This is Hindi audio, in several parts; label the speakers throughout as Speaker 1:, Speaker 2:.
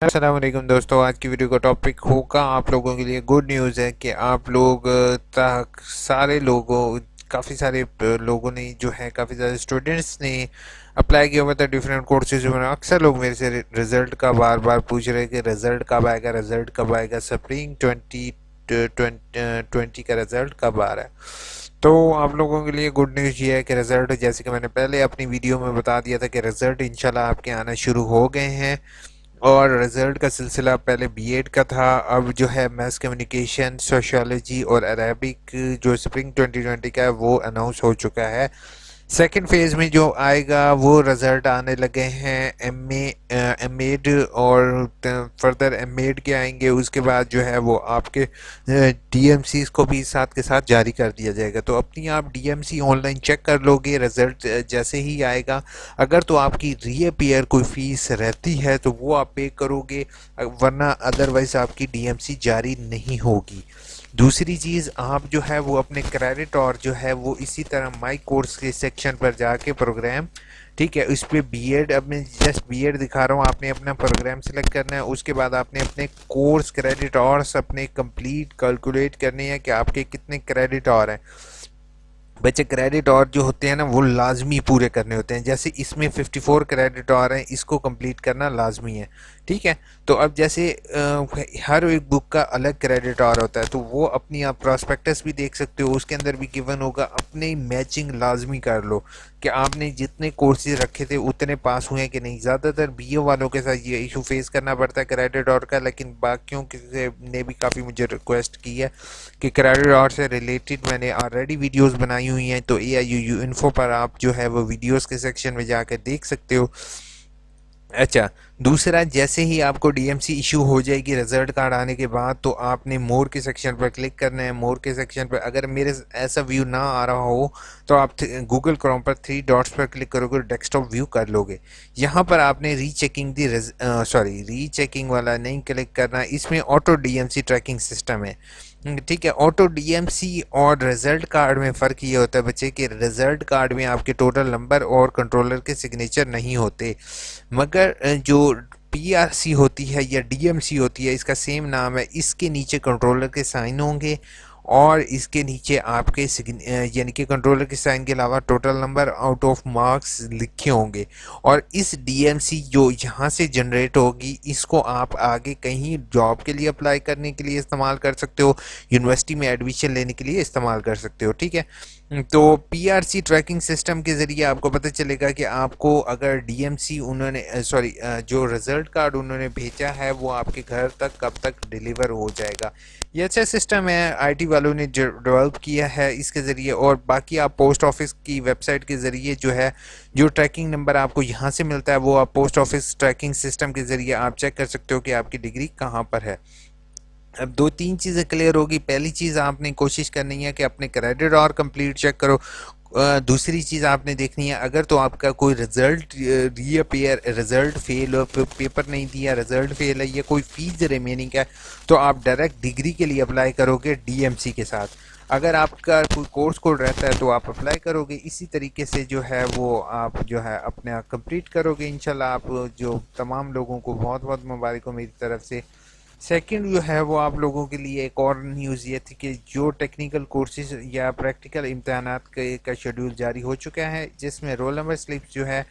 Speaker 1: अस्सलाम वालेकुम दोस्तों, आज की वीडियो का टॉपिक होगा आप लोगों के लिए गुड न्यूज़ है कि आप लोग सारे लोगों काफ़ी सारे लोगों ने जो है काफ़ी सारे स्टूडेंट्स ने अप्लाई किया हुआ था डिफरेंट कोर्सेज में। अक्सर लोग मेरे से रिज़ल्ट का बार बार पूछ रहे हैं कि रिज़ल्ट कब आएगा, रिज़ल्ट कब आएगा, स्प्रिंग 2020 का रिज़ल्ट कब आ रहा है। तो आप लोगों के लिए गुड न्यूज़ ये है कि रिज़ल्ट, जैसे कि मैंने पहले अपनी वीडियो में बता दिया था कि रिज़ल्ट इंशाल्लाह आपके आना शुरू हो गए हैं। और रिज़ल्ट का सिलसिला पहले बीएड का था, अब जो है मैथ कम्युनिकेशन, सोशियोलॉजी और अरेबिक जो स्प्रिंग 2020 का है वो अनाउंस हो चुका है। सेकंड फेज़ में जो आएगा वो रिज़ल्ट आने लगे हैं एमएड और फर्दर एमएड के आएंगे। उसके बाद जो है वो आपके डीएमसीज को भी साथ के साथ जारी कर दिया जाएगा। तो अपनी आप डीएमसी ऑनलाइन चेक कर लोगे रिज़ल्ट जैसे ही आएगा। अगर तो आपकी रीअपीयर कोई फ़ीस रहती है तो वो आप पे करोगे, वरना अदरवाइज़ आपकी डीएमसी जारी नहीं होगी। दूसरी चीज़, आप जो है वो अपने क्रेडिट और जो है वो इसी तरह माई कोर्स के सेक्शन पर जाके प्रोग्राम, ठीक है, उस पर बीएड, अब मैं जस्ट बीएड दिखा रहा हूँ, आपने अपना प्रोग्राम सेलेक्ट करना है। उसके बाद आपने अपने कोर्स क्रेडिट और अपने कंप्लीट कैलकुलेट करने हैं कि आपके कितने क्रेडिट और हैं। बच्चे क्रेडिट और जो होते हैं ना वो लाजमी पूरे करने होते हैं। जैसे इसमें 54 क्रेडिट और हैं, इसको कंप्लीट करना लाजमी है, ठीक है। तो अब जैसे हर एक बुक का अलग क्रेडिट और होता है, तो वो अपनी आप प्रॉस्पेक्टस भी देख सकते हो, उसके अंदर भी गिवन होगा। अपने मैचिंग लाजमी कर लो कि आपने जितने कोर्सेज रखे थे उतने पास हुए कि नहीं। ज़्यादातर बीए वालों के साथ ये इशू फेस करना पड़ता है क्रेडिट और का, लेकिन बाकियों के ने भी काफ़ी मुझे रिक्वेस्ट की है कि क्रेडिट और से रिलेटेड मैंने ऑलरेडी वीडियोस बनाई हुई हैं, तो AIUU इन्फो पर आप जो है वो वीडियोस के सेक्शन में जाकर देख सकते हो। अच्छा, दूसरा, जैसे ही आपको डीएमसी इशू हो जाएगी रिजल्ट कार्ड आने के बाद, तो आपने मोर के सेक्शन पर क्लिक करना है। मोर के सेक्शन पर अगर मेरे ऐसा व्यू ना आ रहा हो तो आप गूगल क्रोम पर 3 डॉट्स पर क्लिक करोगे, डेस्कटॉप व्यू कर लोगे। यहाँ पर आपने रीचेकिंग रीचेकिंग वाला नहीं क्लिक करना, इसमें ऑटो डीएमसी ट्रैकिंग सिस्टम है, ठीक है। ऑटो डीएमसी और रिजल्ट कार्ड में फ़र्क ये होता है बच्चे कि रिजल्ट कार्ड में आपके टोटल नंबर और कंट्रोलर के सिग्नेचर नहीं होते, मगर जो पीआरसी होती है या डीएमसी होती है, इसका सेम नाम है, इसके नीचे कंट्रोलर के साइन होंगे और इसके नीचे आपके यानी कि कंट्रोलर के साइन के अलावा total number, out of marks लिखे होंगे। और इस डीएमसी जो यहाँ से जनरेट होगी, इसको आप आगे कहीं जॉब के लिए अप्लाई करने के लिए इस्तेमाल कर सकते हो, यूनिवर्सिटी में एडमिशन लेने के लिए इस्तेमाल कर सकते हो, ठीक है। तो पीआरसी ट्रैकिंग सिस्टम के ज़रिए आपको पता चलेगा कि आपको अगर डीएमसी उन्होंने जो रिज़ल्ट कार्ड उन्होंने भेजा है वो आपके घर तक कब तक डिलीवर हो जाएगा। ये अच्छा सिस्टम है, आईटी वालों ने डेवलप किया है इसके ज़रिए। और बाकी आप पोस्ट ऑफिस की वेबसाइट के ज़रिए जो है जो ट्रैकिंग नंबर आपको यहाँ से मिलता है वो आप पोस्ट ऑफिस ट्रैकिंग सिस्टम के ज़रिए आप चेक कर सकते हो कि आपकी डिग्री कहाँ पर है। अब दो तीन चीज़ें क्लियर होगी। पहली चीज़, आपने कोशिश करनी है कि अपने क्रेडिट और कंप्लीट चेक करो। दूसरी चीज़ आपने देखनी है, अगर तो आपका कोई result reappear, result fail, paper नहीं दिया, रिजल्ट फेल है, या कोई फीस रिमेनिंग है, तो आप डायरेक्ट डिग्री के लिए अप्लाई करोगे डीएमसी के साथ। अगर आपका कोई कोर्स कोड रहता है तो आप अप्लाई करोगे। इसी तरीके से जो है वो आप जो है अपने आप कंप्लीट करोगे इंशाल्लाह। आप जो तमाम लोगों को बहुत बहुत मुबारक हो मेरी तरफ से। सेकंड जो है वो आप लोगों के लिए एक और न्यूज़ ये थी कि जो टेक्निकल कोर्सेज या प्रैक्टिकल इम्तहानात का शेड्यूल जारी हो चुका है, जिसमें रोल नंबर स्लिप्स जो है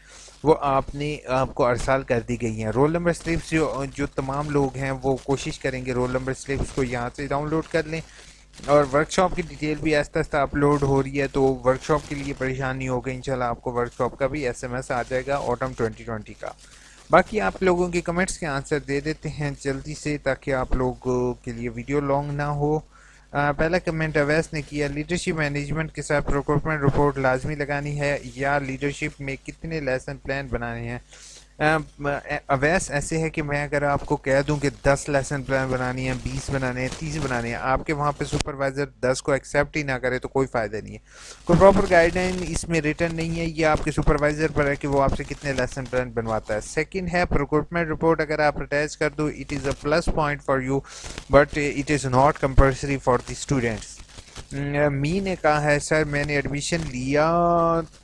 Speaker 1: वो आपको अरसाल कर दी गई हैं। रोल नंबर स्लिप्स जो तमाम लोग हैं वो कोशिश करेंगे रोल नंबर स्लिप्स को यहाँ से डाउनलोड कर लें। और वर्कशॉप की डिटेल भी आहिस्ता आहिस्ता अपलोड हो रही है, तो वर्कशॉप के लिए परेशानी हो गई, इंशाल्लाह आपको वर्कशॉप का भी एसएमएस आ जाएगा ऑटम 2020 का। बाकी आप लोगों के कमेंट्स के आंसर दे देते हैं जल्दी से, ताकि आप लोगों के लिए वीडियो लॉन्ग ना हो। पहला कमेंट अवैस ने किया, लीडरशिप मैनेजमेंट के साथ प्रोक्योरमेंट रिपोर्ट लाजमी लगानी है या लीडरशिप में कितने लेसन प्लान बनाने हैं। अवैस, ऐसे है कि मैं अगर आपको कह दूं कि 10 लेसन प्लान बनानी है, 20 बनाने हैं, 30 बनाने हैं, आपके वहाँ पे सुपरवाइज़र 10 को एक्सेप्ट ही ना करे तो कोई फ़ायदा नहीं है। कोई प्रॉपर गाइडलाइन इसमें रिटर्न नहीं है, ये आपके सुपरवाइज़र पर है कि वो आपसे कितने लेसन प्लान बनवाता है। सेकंड है प्रोक्योरमेंट रिपोर्ट, अगर आप अटैच कर दो it is a plus point for you, but it is not compulsory for the students. मी ने कहा है सर मैंने एडमिशन लिया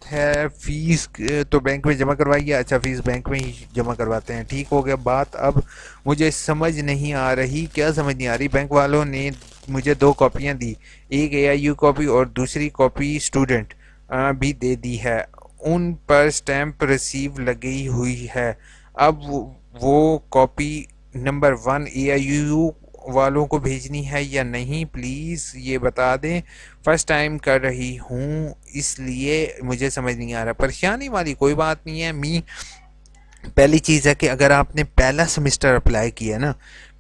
Speaker 1: है, फीस तो बैंक में जमा करवाई है। अच्छा, फीस बैंक में ही जमा करवाते हैं, ठीक हो गया बात। अब मुझे समझ नहीं आ रही, क्या समझ नहीं आ रही, बैंक वालों ने मुझे दो कॉपियां दी, एक एआईयू कॉपी और दूसरी कॉपी स्टूडेंट भी दे दी है, उन पर स्टैंप रिसीव लगी हुई है। अब वो कॉपी नंबर 1 एआईयू वालों को भेजनी है या नहीं, प्लीज़ ये बता दें। फर्स्ट टाइम कर रही हूँ इसलिए मुझे समझ नहीं आ रहा। परेशानी वाली कोई बात नहीं है मी। पहली चीज़ है कि अगर आपने पहला सेमेस्टर अप्लाई किया ना,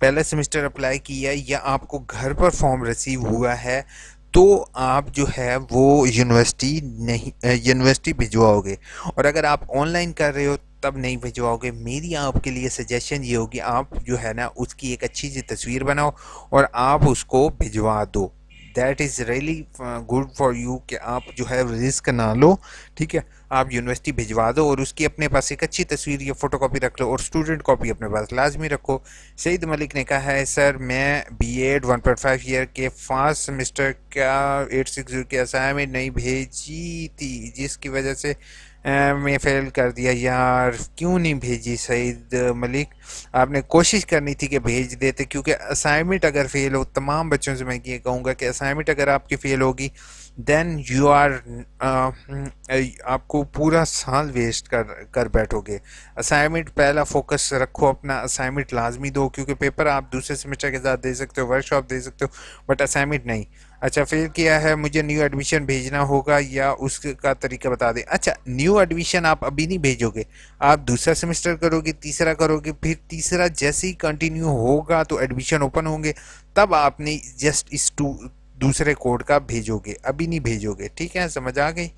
Speaker 1: पहला सेमेस्टर अप्लाई किया या आपको घर पर फॉर्म रिसीव हुआ है, तो आप जो है वो यूनिवर्सिटी नहीं, यूनिवर्सिटी भिजवाओगे। और अगर आप ऑनलाइन कर रहे हो तब नहीं भिजवाओगे। मेरी आपके लिए सजेशन ये होगी, आप जो है ना उसकी एक अच्छी सी तस्वीर बनाओ और आप उसको भिजवा दो। That is really good for you कि आप जो है रिस्क ना लो, ठीक है। आप यूनिवर्सिटी भिजवा दो और उसकी अपने पास एक अच्छी तस्वीर या फोटो कॉपी रख लो और स्टूडेंट कॉपी अपने पास लाजमी रखो। सईद मलिक ने कहा है सर मैं बीएड 1.5 ईयर के फर्स्ट सेमेस्टर का 860 की असाइनमेंट नहीं भेजी थी जिसकी वजह से मैं फेल कर दिया। यार क्यों नहीं भेजी सईद मलिक, आपने कोशिश करनी थी कि भेज देते, क्योंकि असाइनमेंट अगर फेल हो, तमाम बच्चों से मैं ये कहूँगा कि असाइनमेंट अगर आपकी फेल होगी देन यू आर आपको पूरा साल वेस्ट कर बैठोगे। असाइनमेंट पहला फोकस रखो अपना, असाइनमेंट लाजमी दो, क्योंकि पेपर आप दूसरे सेमेस्टर के साथ दे सकते हो, वर्कशॉप दे सकते हो, बट असाइनमेंट नहीं। अच्छा, फेल किया है, मुझे न्यू एडमिशन भेजना होगा या उसका तरीका बता दें। अच्छा, न्यू एडमिशन आप अभी नहीं भेजोगे, आप दूसरा सेमेस्टर करोगे, तीसरा करोगे, फिर तीसरा जैसे ही कंटिन्यू होगा तो एडमिशन ओपन होंगे, तब आपने जस्ट इस दूसरे कोड का भेजोगे, अभी नहीं भेजोगे, ठीक है, समझ आ गई।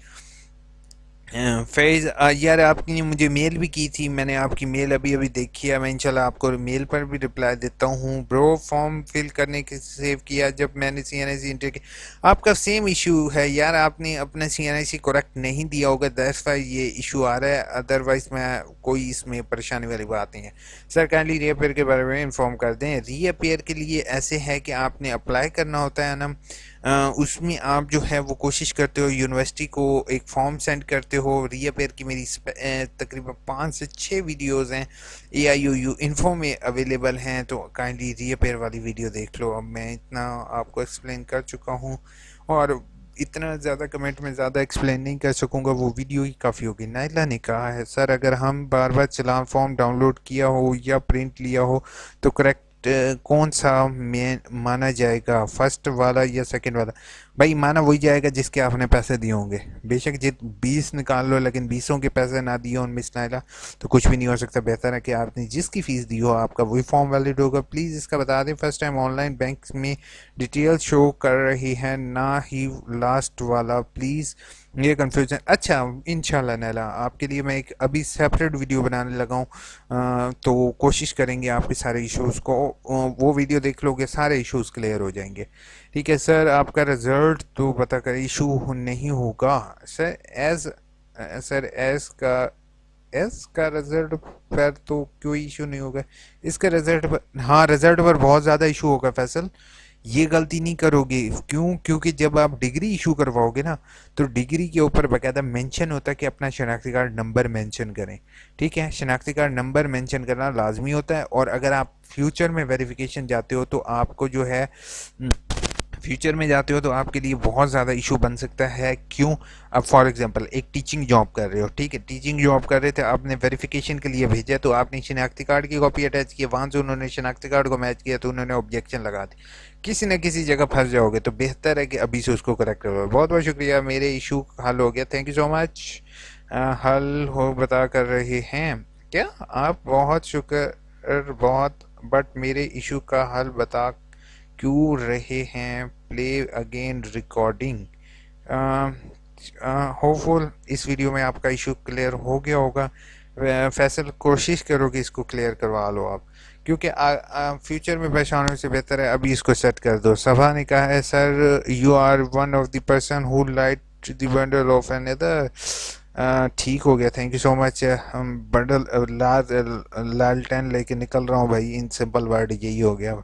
Speaker 1: फैज़ यार आपने मुझे मेल भी की थी, मैंने आपकी मेल अभी अभी देखी है, मैं इंशाल्लाह आपको मेल पर भी रिप्लाई देता हूँ। ब्रो फॉर्म फिल करने के सेव किया जब मैंने CNIC इंटर किया, आपका सेम इशू है यार, आपने अपना CNIC करेक्ट नहीं दिया होगा, दैट्स व्हाई ये इशू आ रहा है, अदरवाइज मैं कोई इसमें परेशानी वाली बात नहीं है। सर काइंडली रीअपेयर के बारे में इन्फॉर्म कर दें। रीअपेयर के लिए ऐसे है कि आपने अप्लाई करना होता है ना, उसमें आप जो है वो कोशिश करते हो, यूनिवर्सिटी को एक फॉर्म सेंड करते हो। रीअपेयर की मेरी तकरीबन 5 से 6 वीडियोस हैं, AIUU इन्फो में अवेलेबल हैं, तो काइंडली रीअपेयर वाली वीडियो देख लो। अब मैं इतना आपको एक्सप्लेन कर चुका हूँ और इतना ज़्यादा कमेंट में ज़्यादा एक्सप्लेन नहीं कर सकूँगा, वो वीडियो ही काफ़ी होगी। नाइला ने कहा है सर अगर हम बार बार चलान फॉर्म डाउनलोड किया हो या प्रिंट लिया हो तो करेक्ट कौन सा माना जाएगा, फर्स्ट वाला या सेकंड वाला? भाई माना वही जाएगा जिसके आपने पैसे दिए होंगे, बेशक जित 20 निकाल लो लेकिन 20 के पैसे ना दिए हो मिस नाइला तो कुछ भी नहीं हो सकता। बेहतर है कि आपने जिसकी फ़ीस दी हो आपका वही फॉर्म वैलिड होगा। प्लीज़ इसका बता दें, फर्स्ट टाइम ऑनलाइन बैंक में डिटेल शो कर रही है ना ही लास्ट वाला, प्लीज़ ये कंफ्यूजन। अच्छा, इंशाल्लाह नैला आपके लिए मैं एक अभी सेपरेट वीडियो बनाने लगा हूँ, तो कोशिश करेंगे आपके सारे इश्यूज़ को, वो वीडियो देख लोगे सारे इश्यूज़ क्लियर हो जाएंगे, ठीक है। सर आपका रिज़ल्ट तो पता कर इशू नहीं होगा सर, एस का रिजल्ट पर तो कोई इशू नहीं होगा, इसका रिजल्ट पर, हाँ रिजल्ट पर बहुत ज़्यादा इशू होगा फैसल, ये गलती नहीं करोगे। क्यों? क्योंकि जब आप डिग्री इशू करवाओगे ना तो डिग्री के ऊपर बाकायदा मेंशन होता है कि अपना शनाख्ती कार्ड नंबर मेंशन करें, ठीक है, शनाख्ती कार्ड नंबर मेंशन करना लाजमी होता है। और अगर आप फ्यूचर में वेरिफिकेशन जाते हो तो आपको जो है फ्यूचर में जाते हो तो आपके लिए बहुत ज़्यादा इशू बन सकता है। क्यों? अब फॉर एग्जांपल एक टीचिंग जॉब कर रहे हो, ठीक है, टीचिंग जॉब कर रहे थे, आपने वेरिफिकेशन के लिए भेजा तो आपने शनाख्ती कार्ड की कॉपी अटैच की, वहाँ से उन्होंने शनाख्ती कार्ड को मैच किया तो उन्होंने ऑब्जेक्शन लगा दी, किसी न किसी जगह फंस जाओगे, तो बेहतर है कि अभी से उसको करेक्ट करो। बहुत बहुत शुक्रिया, मेरे इशू हल हो गया, थैंक यू सो मच। हल हो बता कर रहे हैं क्या आप? बहुत शुक्र, बहुत, बट मेरे इशू का हल बता क्यों रहे हैं? Play again recording. होपफुल इस वीडियो में आपका इशू क्लियर हो गया होगा। फैसल कोशिश करो कि इसको क्लियर करवा लो आप, क्योंकि फ्यूचर में परेशान होने से बेहतर है अभी इसको सेट कर दो। सभा ने कहा है sir you are one of the person who light the bundle of another. ठीक हो गया, थैंक यू सो मच। हम बंडल लालटेन लेके निकल रहा हूँ भाई, इन सिंपल वर्ड यही हो गया।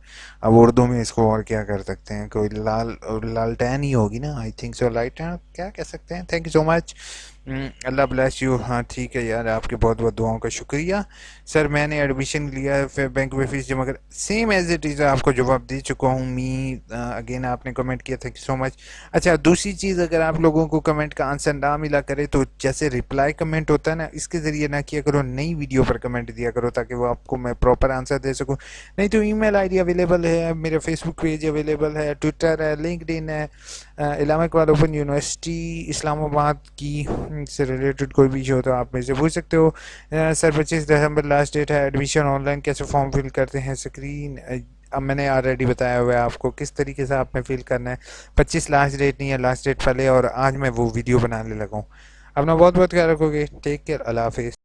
Speaker 1: अब उर्दू में इसको और क्या कर सकते हैं, कोई लालटेन ही होगी ना, आई थिंक सो, लालटेन क्या कह सकते हैं। Thank you so much. Allah bless you. हाँ ठीक है यार, आपके बहुत बहुत दुआओं का शुक्रिया। सर मैंने एडमिशन लिया है, फिर बैंक में फीस जमा कर, सेम एज इट इज़ आपको जवाब दे चुका हूँ। मी अगेन आपने कमेंट किया, थैंक यू सो मच। अच्छा दूसरी चीज़, अगर आप लोगों को कमेंट का आंसर ना मिला करे तो जैसे रिप्लाई कमेंट होता है ना, इसके ज़रिए ना किया करो, नई वीडियो पर कमेंट दिया करो ताकि वो आपको मैं प्रॉपर आंसर दे सकूँ। नहीं तो ईमेल आईडी अवेलेबल है, मेरा फेसबुक पेज अवेलेबल है, ट्विटर है, लिंक्डइन है, इलामा इकबाल ओपन यूनिवर्सिटी इस्लामाबाद की से रिलेटेड कोई भी इशू हो तो आप मेरे से पूछ सकते हो। सर 25 दिसंबर लास्ट डेट है, एडमिशन ऑनलाइन कैसे फॉर्म फिल करते हैं, स्क्रीन अब मैंने ऑलरेडी बताया हुआ है आपको किस तरीके से आपने फिल करना है। 25 लास्ट डेट नहीं है, लास्ट डेट पहले, और आज मैं वो वीडियो बनाने लगा हूँ। अपना बहुत बहुत ख्याल रखोगे, टेक केयर, अल्लाह हाफिज़।